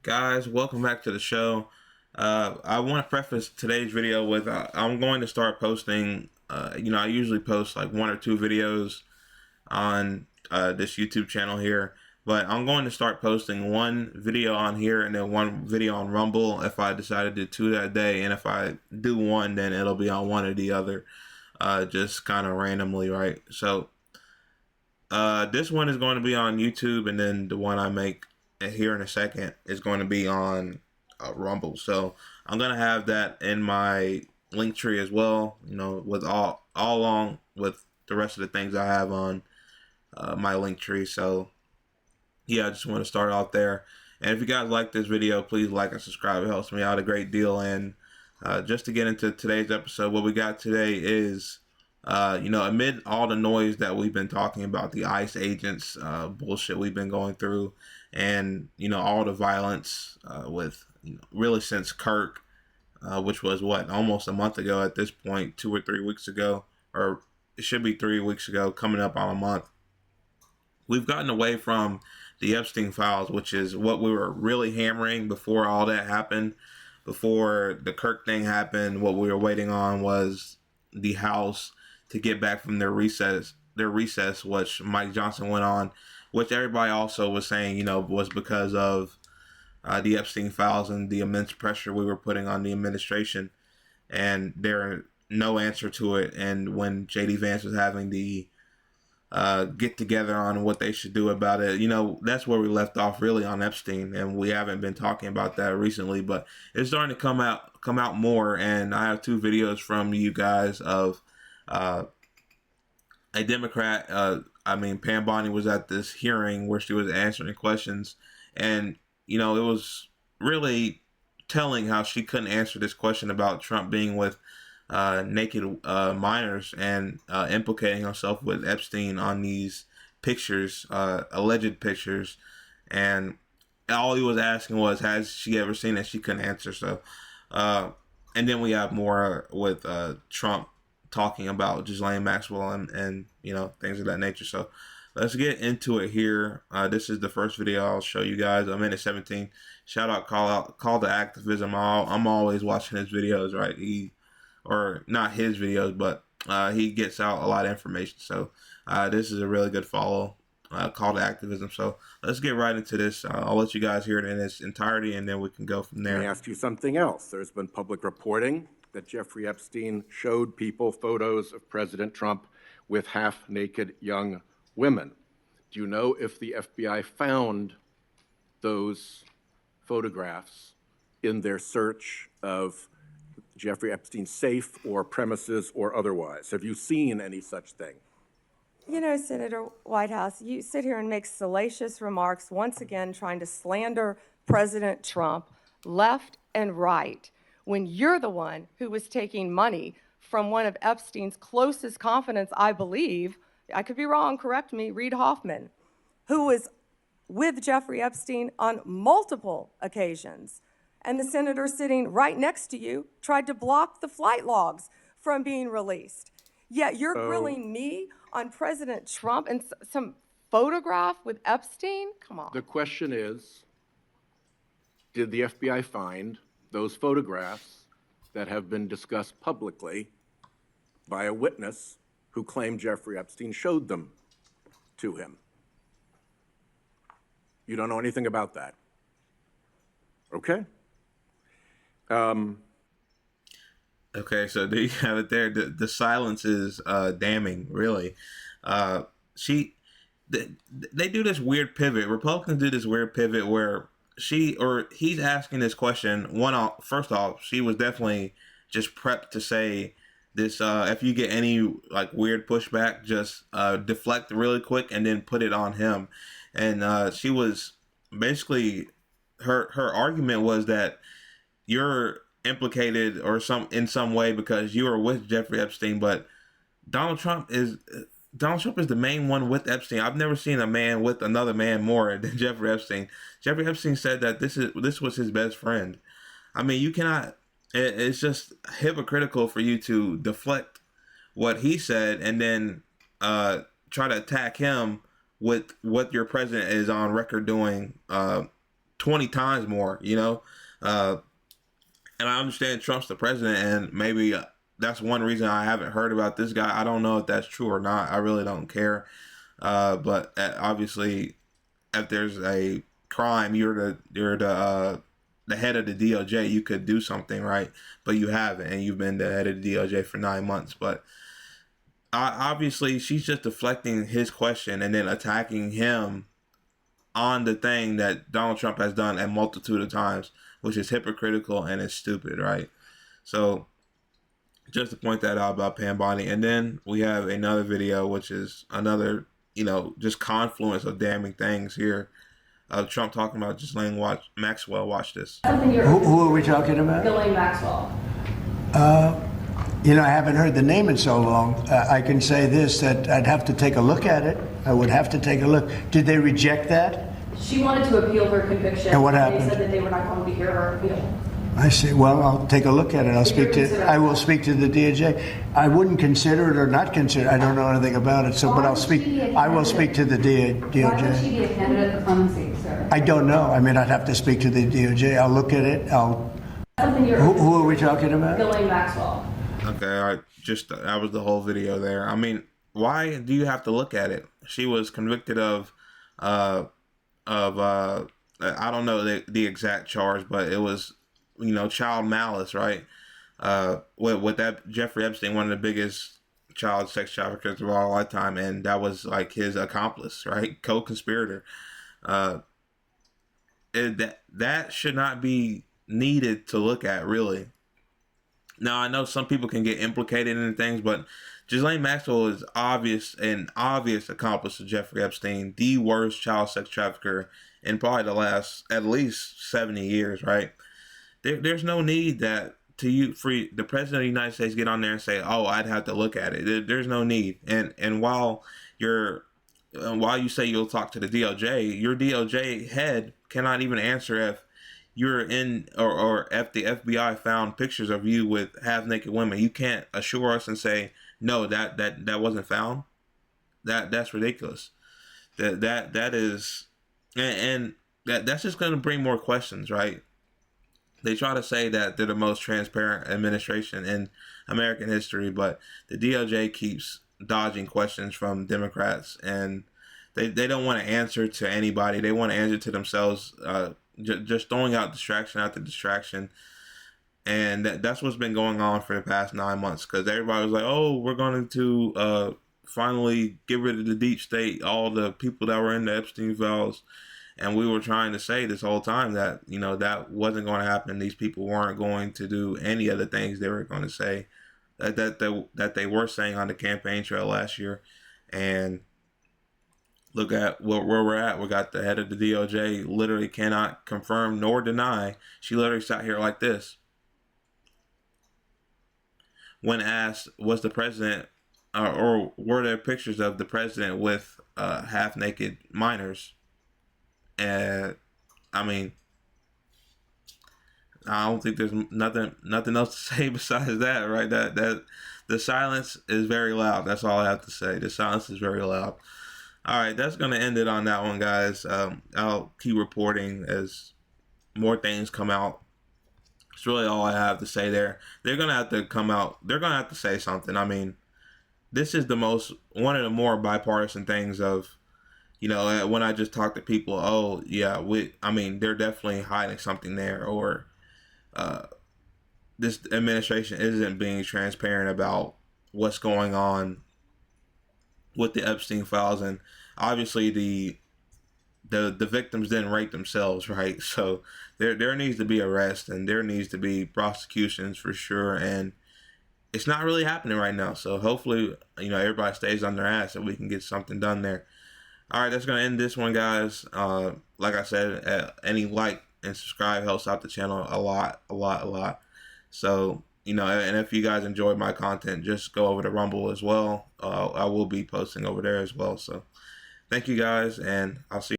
Guys, welcome back to the show. I want to preface today's video with I'm going to start posting. I usually post like one or two videos on this YouTube channel here, but I'm going to start posting one video on here and then one video on Rumble if I decide to do two that day. And if I do one, then it'll be on one or the other, just kind of randomly, right? So this one is going to be on YouTube, and then the one I make here in a second is going to be on Rumble. So I'm going to have that in my link tree as well, with all along with the rest of the things I have on my link tree. So yeah, I just want to start out there. And if you guys like this video, please like and subscribe. It helps me out a great deal. And just to get into today's episode, what we got today is amid all the noise that we've been talking about, the ICE agents bullshit we've been going through, and all the violence with really since Kirk, which was almost a month ago at this point, 2 or 3 weeks ago, or it should be 3 weeks ago, coming up on a month. We've gotten away from the Epstein files, which is what we were really hammering before all that happened. Before the Kirk thing happened, what we were waiting on was the House to get back from their recess, which Mike Johnson went on, which everybody also was saying, was because of the Epstein files and the immense pressure we were putting on the administration, and there no answer to it. And when J.D. Vance was having the get together on what they should do about it, that's where we left off really on Epstein, and we haven't been talking about that recently, but it's starting to come out more. And I have two videos from you guys of a Democrat. Pam Bondi was at this hearing where she was answering questions, and it was really telling how she couldn't answer this question about Trump being with naked minors and implicating herself with Epstein on these pictures, alleged pictures, and all he was asking was, has she ever seen it? She couldn't answer. So and then we have more with Trump talking about Ghislaine Maxwell and things of that nature. So let's get into it here. This is the first video I'll show you guys. I'm in 17. Shout out, call to activism. I'm always watching his videos, right? Or not his videos, but he gets out a lot of information. So this is a really good follow, call to activism. So let's get right into this. I'll let you guys hear it in its entirety, and then we can go from there. Let me ask you something else. There's been public reporting that Jeffrey Epstein showed people photos of President Trump with half-naked young women. Do you know if the FBI found those photographs in their search of Jeffrey Epstein's safe or premises or otherwise? Have you seen any such thing? Senator Whitehouse, you sit here and make salacious remarks, once again trying to slander President Trump left and right, when you're the one who was taking money from one of Epstein's closest confidants, I believe, I could be wrong, correct me, Reid Hoffman, who was with Jeffrey Epstein on multiple occasions. And the senator sitting right next to you tried to block the flight logs from being released. Yet you're grilling me on President Trump and some photograph with Epstein? Come on. The question is, did the FBI find those photographs that have been discussed publicly by a witness who claimed Jeffrey Epstein showed them to him? You don't know anything about that? Okay. Okay, so there you have it there. The silence is damning, really. They do this weird pivot. Republicans do this weird pivot where he's asking this question. First off, she was definitely just prepped to say this. If you get any weird pushback, just deflect really quick and then put it on him. And she was basically, her argument was that you're implicated or in some way because you were with Jeffrey Epstein, but Donald Trump is the main one with Epstein. I've never seen a man with another man more than Jeffrey Epstein. Jeffrey Epstein said that this was his best friend. You cannot. It's just hypocritical for you to deflect what he said and then try to attack him with what your president is on record doing 20 times more, you know? And I understand Trump's the president, and maybe that's one reason I haven't heard about this guy. I don't know if that's true or not. I really don't care. But obviously, if there's a crime, you're the head of the DOJ. You could do something, right? But you haven't, and you've been the head of the DOJ for 9 months. But obviously, she's just deflecting his question and then attacking him on the thing that Donald Trump has done a multitude of times, which is hypocritical and is stupid, right? So just to point that out about Pam Bondi. And then we have another video, which is another, just confluence of damning things here of Trump talking about Ghislaine Maxwell. Watch this. Who are we talking about? Ghislaine Maxwell. I haven't heard the name in so long. I can say this, that I'd have to take a look at it. I would have to take a look. Did they reject that? She wanted to appeal her conviction. And what happened? They said that they were not going to hear her appeal. I see. Well, I'll take a look at it. I will speak to the DOJ. I wouldn't consider it or not consider it. I don't know anything about it. So, but I will speak to the DOJ. Why would she be a candidate for clemency, sir? I don't know. I mean, I'd have to speak to the DOJ. I'll look at it. Who are we talking about? Ghislaine Maxwell. Okay, all right. That was the whole video there. I mean, why do you have to look at it? She was convicted of I don't know the exact charge, but it was, child malice, right? With that Jeffrey Epstein, one of the biggest child sex traffickers of our lifetime, and that was like his accomplice, right? Co-conspirator. That should not be needed to look at, really. Now, I know some people can get implicated in things, but Ghislaine Maxwell is an obvious accomplice of Jeffrey Epstein, the worst child sex trafficker in probably the last at least 70 years, right? There's no need for the president of the United States get on there and say, "Oh, I'd have to look at it." There's no need. And while you say you'll talk to the DOJ, your DOJ head cannot even answer if you're in or if the FBI found pictures of you with half-naked women. You can't assure us and say, no, that wasn't found. That's ridiculous. That is, and that's just going to bring more questions, right? They try to say that they're the most transparent administration in American history, but the DOJ keeps dodging questions from Democrats, and they don't want to answer to anybody. They want to answer to themselves, just throwing out distraction after distraction. And that's what's been going on for the past 9 months, because everybody was like, oh, we're going to finally get rid of the deep state, all the people that were in the Epstein files. And we were trying to say this whole time that, that wasn't going to happen. These people weren't going to do any of the things they were going to say that they were saying on the campaign trail last year. And look at where we're at. We got the head of the DOJ literally cannot confirm nor deny. She literally sat here like this. When asked, was the president or were there pictures of the president with half-naked minors? And I mean, I don't think there's nothing else to say besides that, right? That the silence is very loud. That's all I have to say. The silence is very loud. All right, that's going to end it on that one, guys. I'll keep reporting as more things come out. That's really all I have to say there. They're going to have to come out. They're going to have to say something. I mean, this is one of the more bipartisan things of, when I just talk to people, oh, yeah, they're definitely hiding something there, or this administration isn't being transparent about what's going on with the Epstein files. And obviously the victims didn't rape themselves, right? So there needs to be arrests and there needs to be prosecutions for sure. And it's not really happening right now. So hopefully, everybody stays on their ass and we can get something done there. All right, that's going to end this one, guys. Like I said, any like and subscribe helps out the channel a lot. So, and if you guys enjoyed my content, just go over to Rumble as well. I will be posting over there as well. So thank you guys, and I'll see you.